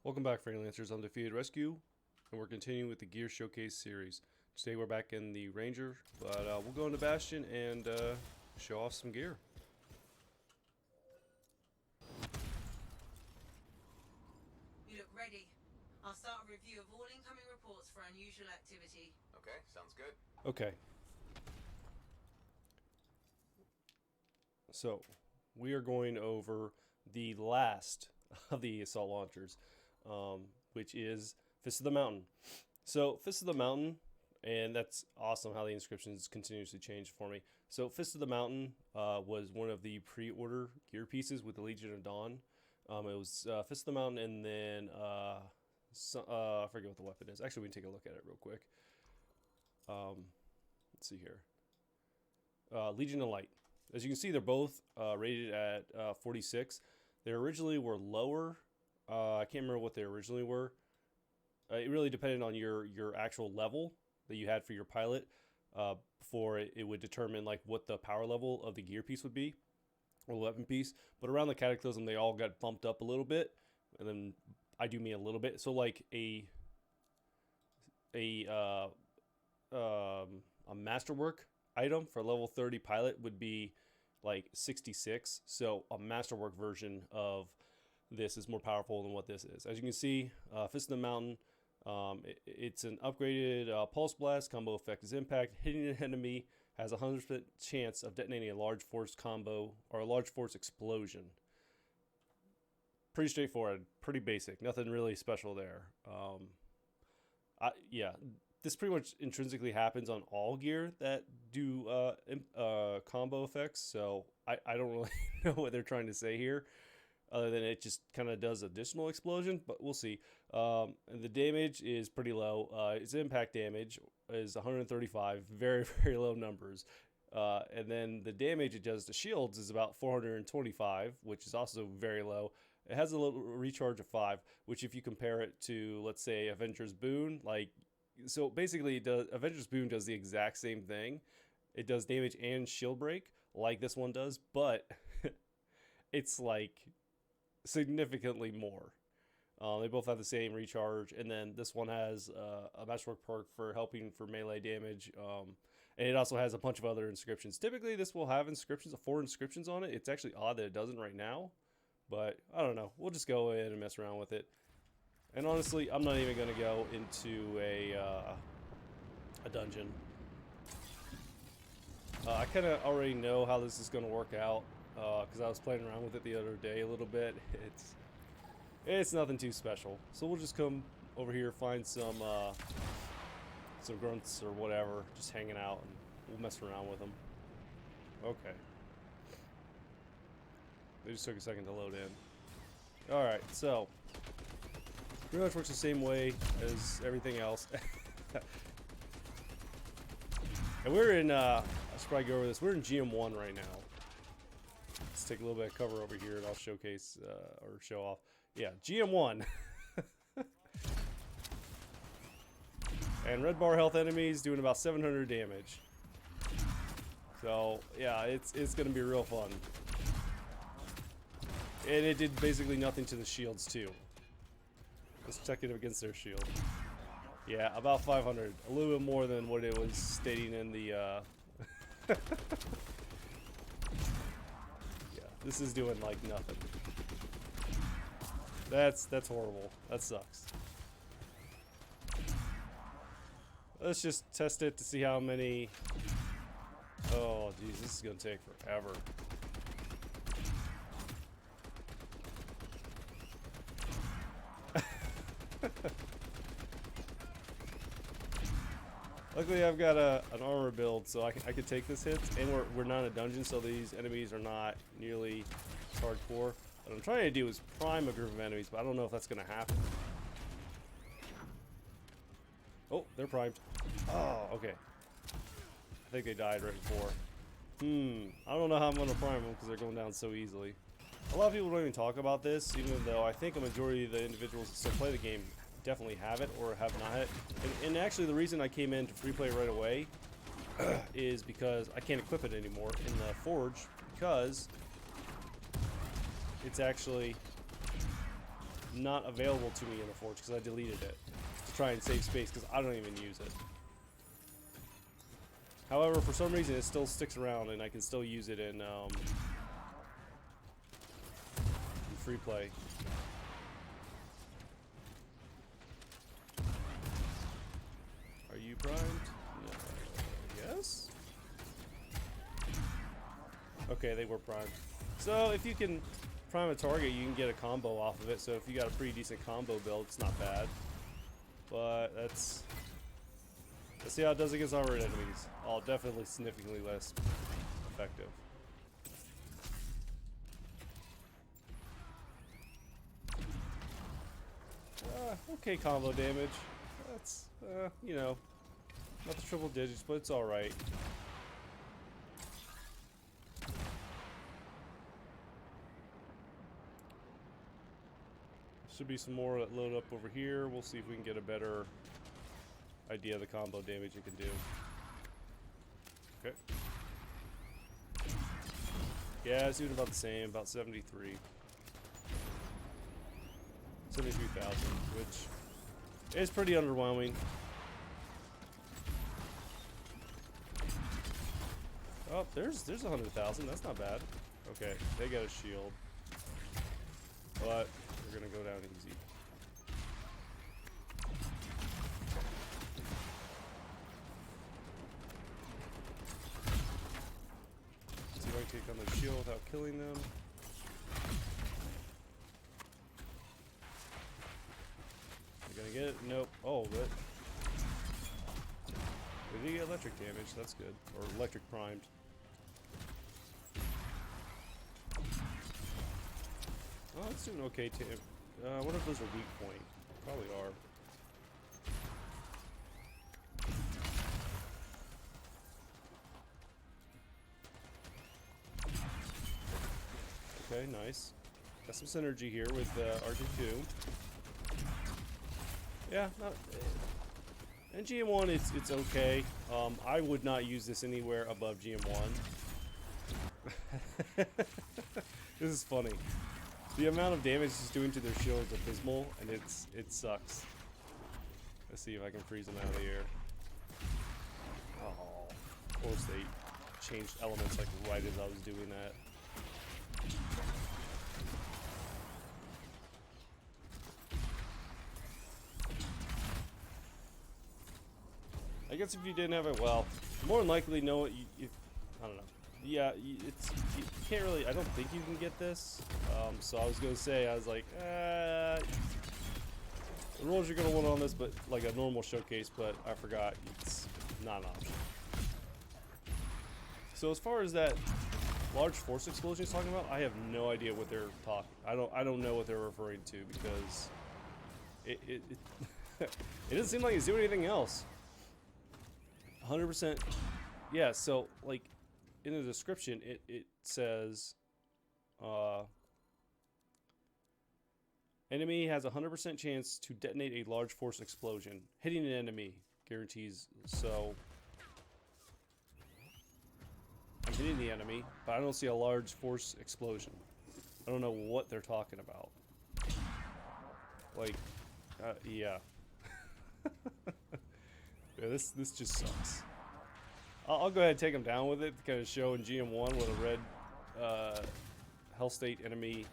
Welcome back, Freelancers. I'm Defeated Rescue, and we're continuing with the Gear Showcase series. Today we're back in the Ranger, but we'll go into Bastion and show off some gear. You look ready. I'll start a review of all incoming reports for unusual activity. Okay, sounds good. Okay. So, we are going over the last of the assault launchers, which is Fist of the Mountain. So, Fist of the Mountain, and that's awesome how the inscriptions continuously change for me. So, Fist of the Mountain was one of the pre-order gear pieces with the Legion of Dawn. It was Fist of the Mountain, and then I forget what the weapon is. Actually, we can take a look at it real quick. Let's see here. Legion of Light. As you can see, they're both rated at 46. They originally were lower. I can't remember what they originally were. It really depended on your actual level that you had for your pilot before it would determine like what the power level of the gear piece would be, or the weapon piece. But around the Cataclysm, they all got bumped up a little bit, and then I do mean a little bit. So like a masterwork item for level 30 pilot would be like 66. So a masterwork version of this is more powerful than what this is. As you can see, Fist of the Mountain, it's an upgraded pulse blast. Combo effect is impact. Hitting an enemy has a 100% chance of detonating a large force combo or a large force explosion. Pretty straightforward, pretty basic. Nothing really special there. Yeah. This pretty much intrinsically happens on all gear that do combo effects, so I don't really know what they're trying to say here, other than it just kind of does additional explosion, but we'll see. And the damage is pretty low. Its impact damage is 135, very, very low numbers. And then the damage it does to shields is about 425, which is also very low. It has a little recharge of 5, which if you compare it to, let's say, Avenger's Boon, like... So basically, Avenger's Boon does the exact same thing. It does damage and shield break like this one does, but it's like significantly more. They both have the same recharge, and then this one has a Masterwork perk for helping for melee damage, and it also has a bunch of other inscriptions. Typically, this will have inscriptions, 4 inscriptions on it. It's actually odd that it doesn't right now, but I don't know. We'll just go in and mess around with it. And honestly, I'm not even going to go into a dungeon. I kind of already know how this is going to work out because I was playing around with it the other day a little bit. It's nothing too special. So we'll just come over here, find some grunts or whatever, just hanging out, and we'll mess around with them. Okay. They just took a second to load in. All right, so. Pretty much works the same way as everything else. And we're in, I should probably go over this. We're in GM1 right now. Let's take a little bit of cover over here and I'll showcase, or show off. Yeah, GM1. And red bar health enemies doing about 700 damage. So, yeah, it's going to be real fun. And it did basically nothing to the shields, too. Let's check it against their shield. Yeah, about 500. A little bit more than what it was stating in the, Yeah, this is doing, like, nothing. That's horrible. That sucks. Let's just test it to see how many... Oh, geez, this is gonna take forever. Luckily, I've got an armor build, so I can take this hit, and we're not in a dungeon, so these enemies are not nearly hardcore. What I'm trying to do is prime a group of enemies, but I don't know if that's going to happen. Oh, they're primed. Oh, okay. I think they died right before. I don't know how I'm going to prime them because they're going down so easily. A lot of people don't even talk about this, even though I think a majority of the individuals that still play the game definitely have it or have not it. And actually the reason I came into free play right away is because I can't equip it anymore in the Forge because it's actually not available to me in the Forge because I deleted it to try and save space because I don't even use it. However, for some reason, it still sticks around, and I can still use it in free play. Are you primed? No. Yes? Okay, they were primed. So, if you can prime a target, you can get a combo off of it. So, if you got a pretty decent combo build, it's not bad. But let's see how it does against armored enemies. Oh, definitely significantly less effective. Okay combo damage. That's, you know, not the triple digits, but it's alright. Should be some more that load up over here. We'll see if we can get a better idea of the combo damage it can do. Okay. Yeah, it's doing about the same, about 73. 73,000, which is pretty underwhelming. Oh, there's 100,000. That's not bad. Okay, they got a shield, but we're gonna go down easy. See if I can take on the shield without killing them. Gonna get it? Nope. Oh, but we did get electric damage. That's good. Or electric primed. Oh, it's doing okay. I wonder if those are weak point. Probably are. Okay, nice. Got some synergy here with RG2. Yeah, not, and GM1 it's okay. I would not use this anywhere above GM1. This is funny. The amount of damage it's doing to their shield is abysmal, and it sucks. Let's see if I can freeze them out of the air. Oh, of course they changed elements like right as I was doing that. I guess if you didn't have it, well, more than likely know it. I don't know. Yeah, you can't really. I don't think you can get this. So I was gonna say, I was like, the rolls you're gonna want on this, but like a normal showcase. But I forgot it's not an option. So as far as that large force explosion he's talking about, I have no idea what they're talking. I don't know what they're referring to because it it doesn't seem like it's doing anything else. 100%. Yeah, so like in the description it says enemy has a 100% chance to detonate a large force explosion. Hitting an enemy guarantees. So I'm hitting the enemy, but I don't see a large force explosion. I don't know what they're talking about. Like yeah. Yeah, this just sucks. I'll go ahead and take him down with it, kind of show in GM1 what a red Hell State enemy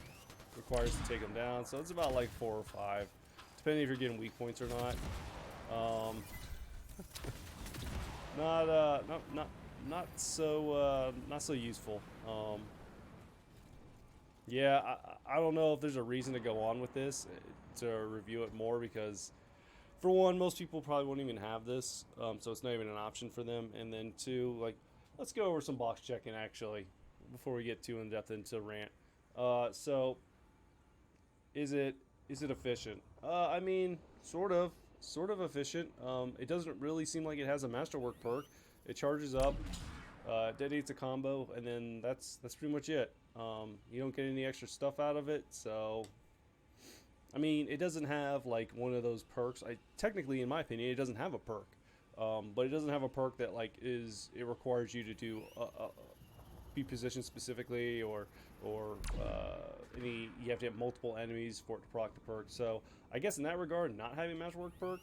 requires to take him down. So it's about like 4 or 5, depending if you're getting weak points or not. Not so useful. Yeah, I don't know if there's a reason to go on with this to review it more because. For one, most people probably won't even have this, so it's not even an option for them. And then two, like, let's go over some box checking actually before we get too in depth into rant. So, is it efficient? I mean, sort of efficient. It doesn't really seem like it has a masterwork perk. It charges up, detonates a combo, and then that's pretty much it. You don't get any extra stuff out of it, so. I mean, it doesn't have like one of those perks. Technically, in my opinion, it doesn't have a perk, but it doesn't have a perk that like it requires you to do be positioned specifically, or any you have to have multiple enemies for it to proc the perk. So I guess in that regard, not having masterwork perk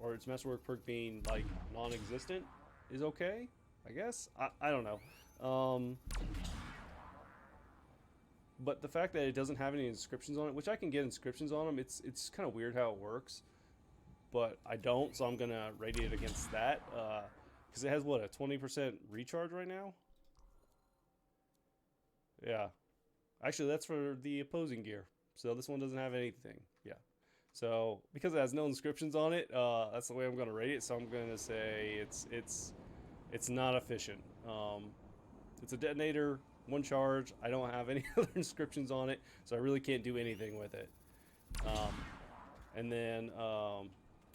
or its masterwork perk being like non-existent is okay. I guess I don't know. But the fact that it doesn't have any inscriptions on it, which I can get inscriptions on them, it's kind of weird how it works. But I don't, so I'm gonna radiate against that because it has what, a 20% recharge right now. Yeah, actually that's for the opposing gear, so this one doesn't have anything. Yeah, so because it has no inscriptions on it, that's the way I'm gonna rate it. So I'm gonna say it's not efficient. It's a detonator, one charge. I don't have any other inscriptions on it, so I really can't do anything with it. Um, and then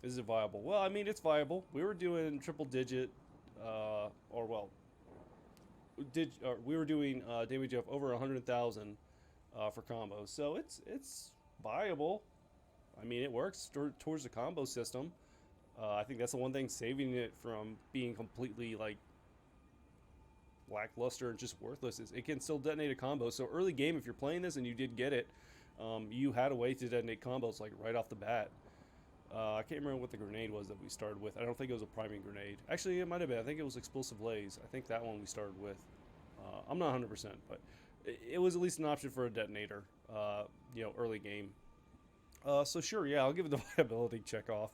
is it viable? Well, I mean, it's viable. We were doing triple digit, or well, we were doing damage of over 100,000 for combos, so it's viable. I mean, it works towards the combo system. I think that's the one thing saving it from being completely like lackluster and just worthless is it can still detonate a combo. So early game, if you're playing this and you did get it, you had a way to detonate combos like right off the bat. I can't remember what the grenade was that we started with. I don't think it was a priming grenade. Actually, it might have been. I think it was explosive lays. I think that one we started with. I'm not 100%, but it was at least an option for a detonator. Early game. So sure, yeah, I'll give it the viability check off.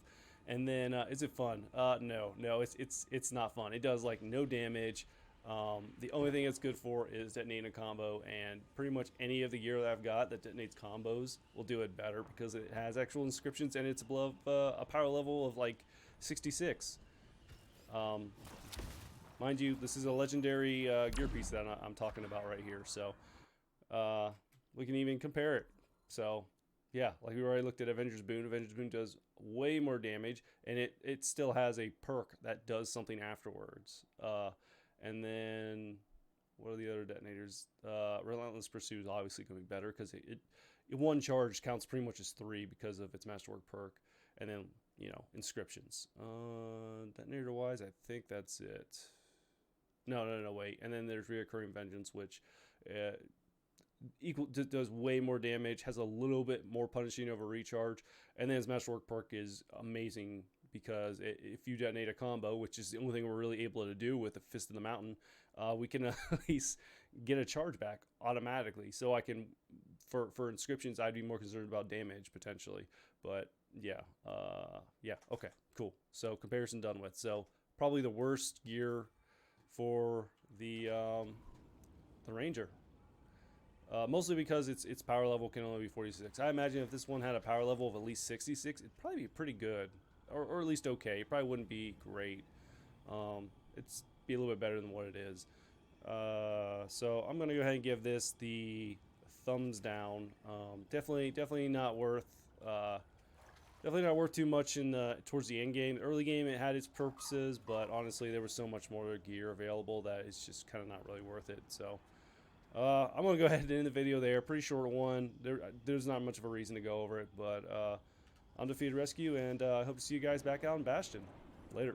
And then, is it fun? No, it's not fun. It does like no damage. The only thing it's good for is detonating a combo, and pretty much any of the gear that I've got that detonates combos will do it better because it has actual inscriptions and it's above a power level of like 66. Mind you, this is a legendary gear piece that I'm talking about right here, so we can even compare it. So yeah, like we already looked at Avenger's Boon. Avenger's Boon does way more damage, and it still has a perk that does something afterwards. And then, what are the other detonators? Relentless Pursuit is obviously going to be better because it one charge counts pretty much as 3 because of its Masterwork perk. And then, inscriptions. Detonator wise, I think that's it. No, wait. And then there's Reoccurring Vengeance, which does way more damage, has a little bit more punishing over recharge, and then his Masterwork perk is amazing because if you detonate a combo, which is the only thing we're really able to do with the Fist of the Mountain, we can at least get a charge back automatically. So I can, for inscriptions, I'd be more concerned about damage potentially. But yeah, okay, cool. So comparison done with. So probably the worst gear for the Ranger. Mostly because its power level can only be 46. I imagine if this one had a power level of at least 66, it'd probably be pretty good. Or at least okay. It probably wouldn't be great. It's be a little bit better than what it is. So I'm going to go ahead and give this the thumbs down. Definitely not worth... definitely not worth too much towards the end game. The early game, it had its purposes, but honestly, there was so much more gear available that it's just kind of not really worth it. So... I'm going to go ahead and end the video there. Pretty short one. There's not much of a reason to go over it, but Undefeated Rescue, and I hope to see you guys back out in Bastion. Later.